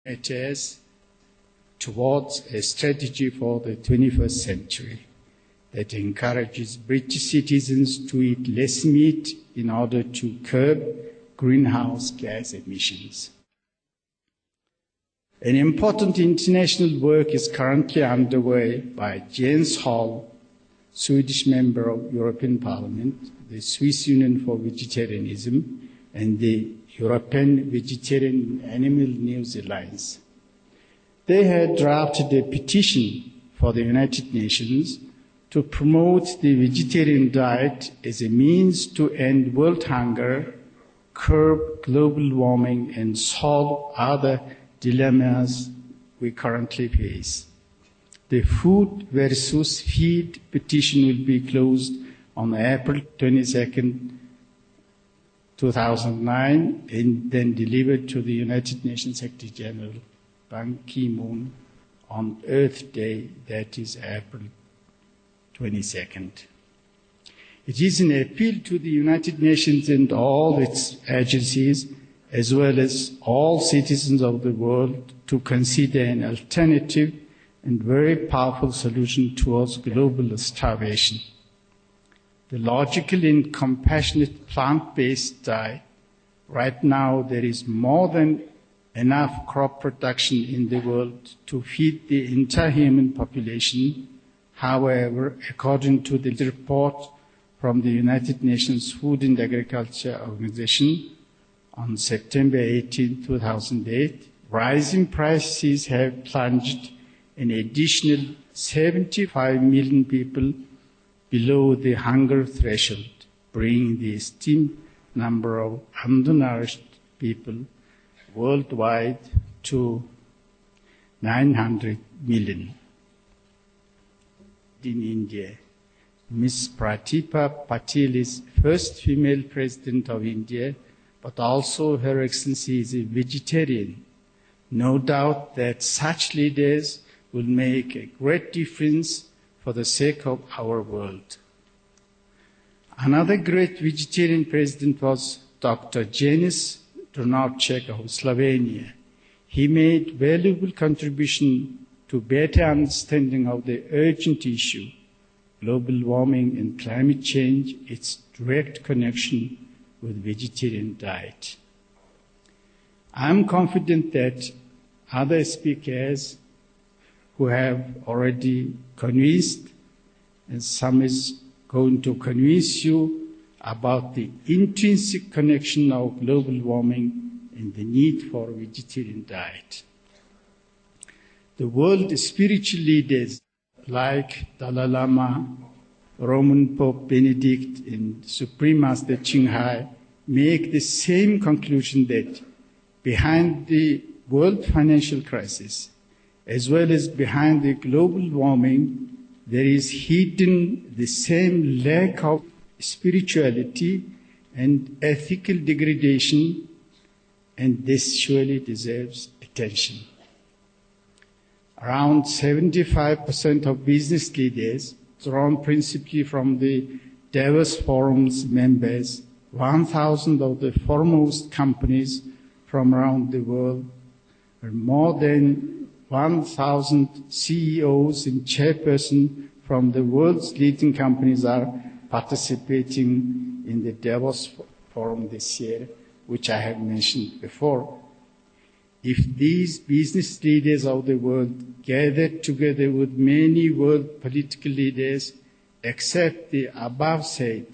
matters towards a strategy for the 21st century that encourages British citizens to eat less meat in order to curb greenhouse gas emissions. An important international work is currently underway by Jens Hall, Swedish member of European Parliament, the Swiss Union for Vegetarianism, and the European Vegetarian Animal News Alliance. They had drafted a petition for the United Nations to promote the vegetarian diet as a means to end world hunger, curb global warming, and solve other dilemmas we currently face. The Food versus Feed petition will be closed on April 22nd, 2009, and then delivered to the United Nations Secretary General Ban Ki-moon on Earth Day, that is April 22nd. It is an appeal to the United Nations and all its agencies, as well as all citizens of the world, to consider an alternative and very powerful solution towards global starvation. The logical and compassionate plant-based diet. Right now, there is more than enough crop production in the world to feed the entire human population. However, according to the report from the United Nations Food and Agriculture Organization on September 18, 2008, rising prices have plunged an additional 75 million people below the hunger threshold, bringing the estimated number of undernourished people worldwide to 900 million. In India, Ms. Pratibha Patil is first female president of India, but also Her Excellency is a vegetarian. No doubt that such leaders will make a great difference for the sake of our world. Another great vegetarian president was Dr. Janez Drnovšek of Slovenia. He made valuable contribution to better understanding of the urgent issue, global warming and climate change, its direct connection with vegetarian diet. I am confident that other speakers who have already convinced, and some is going to convince you about the intrinsic connection of global warming and the need for a vegetarian diet. The world spiritual leaders like Dalai Lama, Roman Pope Benedict, and Supreme Master Ching Hai make the same conclusion that behind the world financial crisis, as well as behind the global warming, there is hidden the same lack of spirituality and ethical degradation, and this surely deserves attention. Around 75% of business leaders, drawn principally from the Davos Forum's members, 1,000 of the foremost companies from around the world, and more than 1,000 CEOs and chairpersons from the world's leading companies are participating in the Davos Forum this year, which I have mentioned before. If these business leaders of the world gathered together with many world political leaders, accept the above said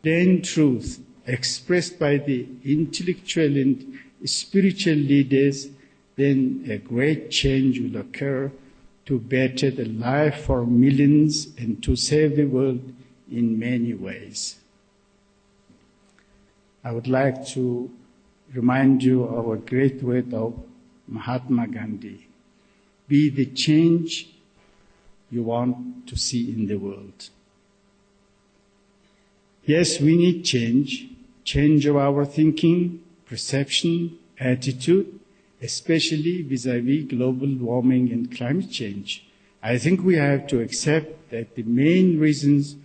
plain truth expressed by the intellectual and spiritual leaders, then a great change will occur to better the life for millions and to save the world in many ways. I would like to remind you of a great word of Mahatma Gandhi. Be the change you want to see in the world. Yes, we need change of our thinking, perception, attitude, especially vis-à-vis global warming and climate change. I think we have to accept that the main reasons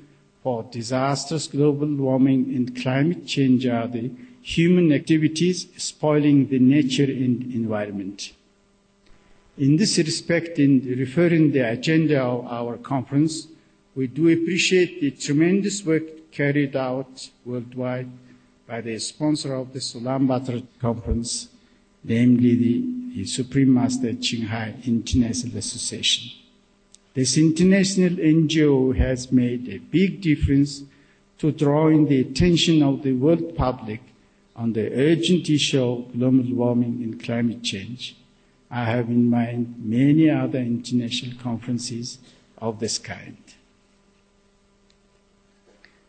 for disastrous global warming and climate change are the human activities spoiling the nature and environment. In this respect, in referring the agenda of our conference, we do appreciate the tremendous work carried out worldwide by the sponsor of this Ulaanbaatar conference, namely the Supreme Master Qinghai International Association. This international NGO has made a big difference to drawing the attention of the world public on the urgent issue of global warming and climate change. I have in mind many other international conferences of this kind.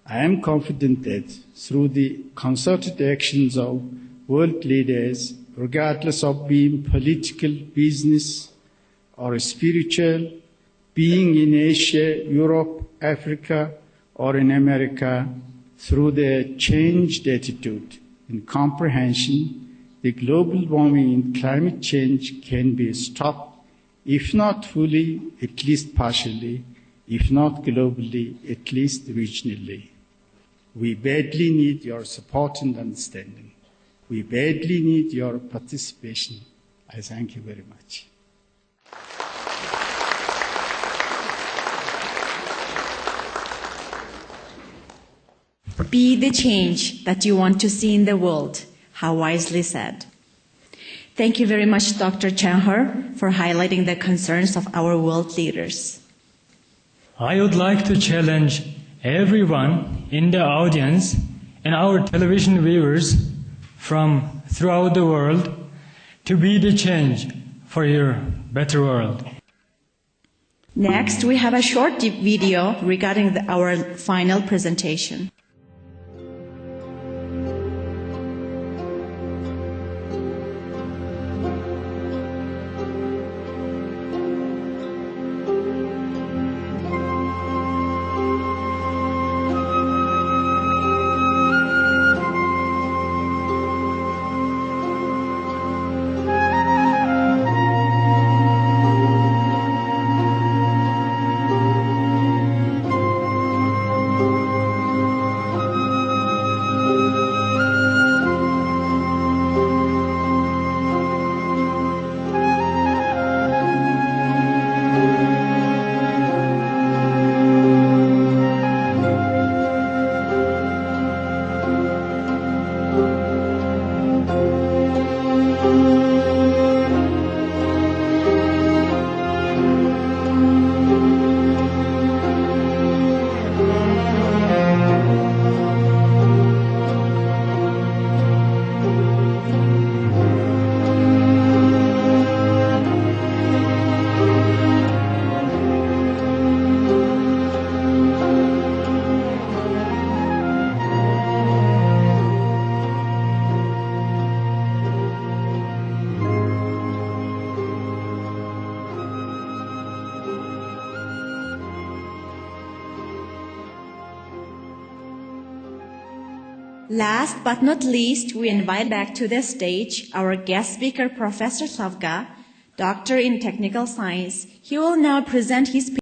I am confident that through the concerted actions of world leaders, regardless of being political, business, or spiritual, being in Asia, Europe, Africa, or in America, through their changed attitude and comprehension, the global warming and climate change can be stopped, if not fully, at least partially, if not globally, at least regionally. We badly need your support and understanding. We badly need your participation. I thank you very much. Be the change that you want to see in the world. How wisely said. Thank you very much, Dr. Chenher, for highlighting the concerns of our world leaders. I would like to challenge everyone in the audience and our television viewers from throughout the world to be the change for your better world. Next, we have a short video regarding our final presentation. Last but not least, we invite back to the stage our guest speaker, Professor Savga, Doctor in Technical Science. He will now present his